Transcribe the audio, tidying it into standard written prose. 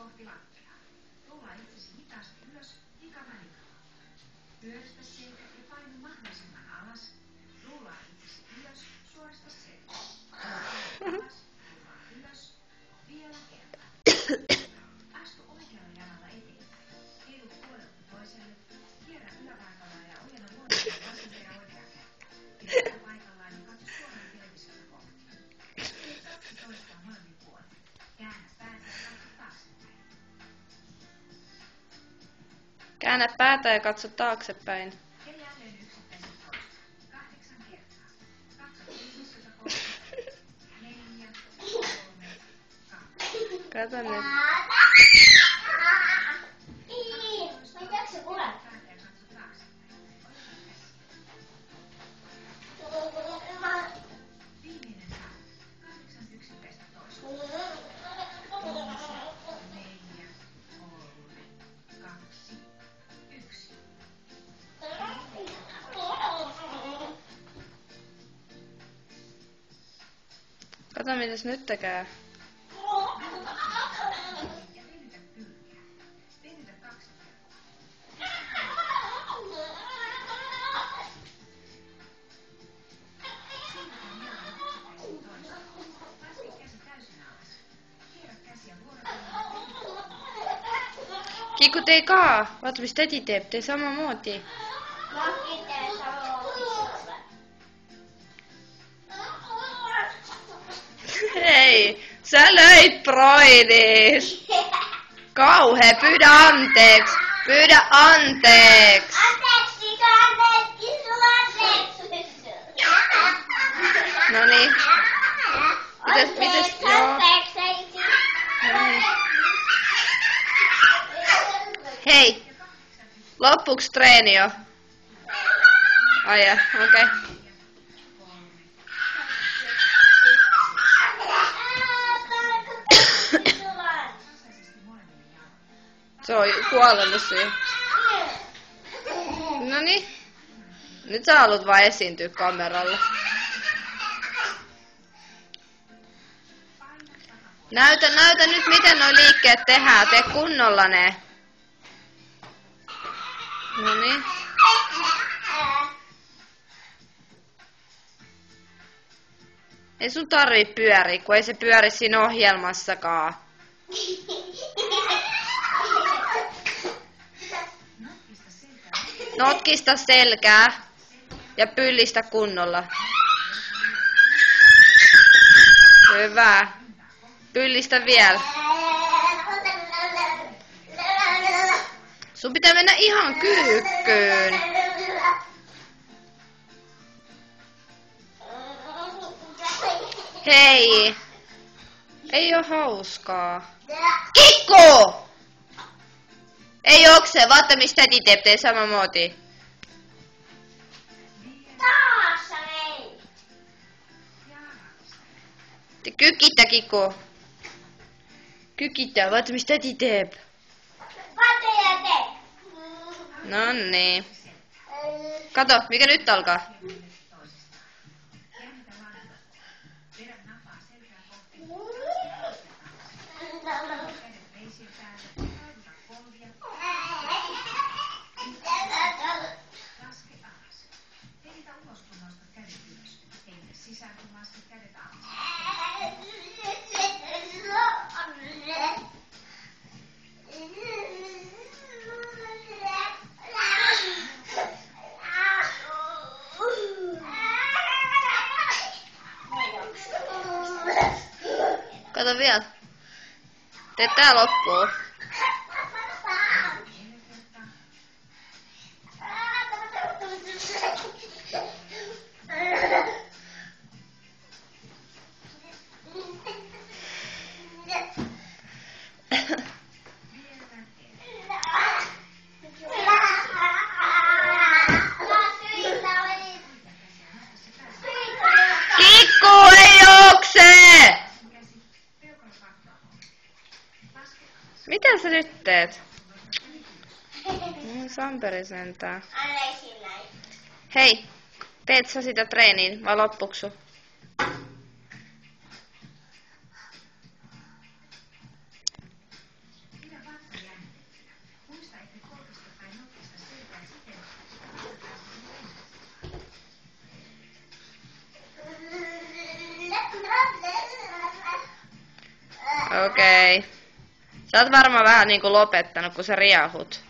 kohti lattiaa. Luula itsesi hitaasti ylös, hika välikamalla. Pyöristä selkä ja painu mahdollisimman alas. Luulaa itsesi ylös, suorista selkä. Alas, luulaa ylös. Vielä kerran. Astu oikealla jalalla eteenpäin. Heilu puolelta toiselle. Kierrä ylävartaloa ja ojenna luonnollinen vasenterä oikea kättä. Pidä paikallaan ja katso suoraan televisiota kohti. 12 molemmin puolin. Käännä päätä ja katso taaksepäin. Käännä päätä ja katso taaksepäin. Ja jälleen yksittäiset toistot. 8 kertaa. Katso televisiota kohti. 4, 3, 2. Kato nyt. Viimeinen saa. 8 yksittäistä toistoa. 4, 3, 2, 1. Kato mitäs nyt tekee. Ja venytä kylkeä. Venytä 2 kertaa. Siirrytään jälleen yksittäisiin toistoihin. Laske käsi täysin alas. Kierrä käsiä vuorotellen. Kiku tee ka. Vaata mis tädi teeb, tee samamoodi. Hei, sä löit Broidis. Kauhe, pyydä anteeksi. Pyydä anteeksi. Noniin. Mites, joo. Noniin. Hei, loppuks treeni jo? Ai ja, okei. Se on kuollut siihen. Noniin. Nyt sä haluat vaan esiintyä kameralla. Näytä nyt miten noi liikkeet tehdään. Tee kunnolla ne. Noniin. Ei sun tarvii pyöriä, kun ei se pyöri siinä ohjelmassakaan. Notkista selkää ja pyllistä kunnolla. Hyvä. Pyllistä vielä. Sun pitää mennä ihan kyykkyyn. Hei. Ei oo hauskaa. Kikku! Ei okse, vaata mistä täti teeb samamoodi. Kykitä, Kiku. Kykitä, vaata mistä täti teeb. Noniin. Kato, mikä nyt alkaa? Vedä napaa selkää kohti. Kädet reisien päälle. Taivuta polvia. Laske alas. Hengitä ulos kun nostat kädet ylös. Hengitä sisään kun lasket kädet alas. Kato vielä. Tee tää loppuun. Kikku ei okse! Mitä sä nyt teet? Samperi sentään. Hei, teet sä sitä treeniin vai loppuksu? Okei. Sä oot varmaan vähän niinku lopettanut, kun sä riahut.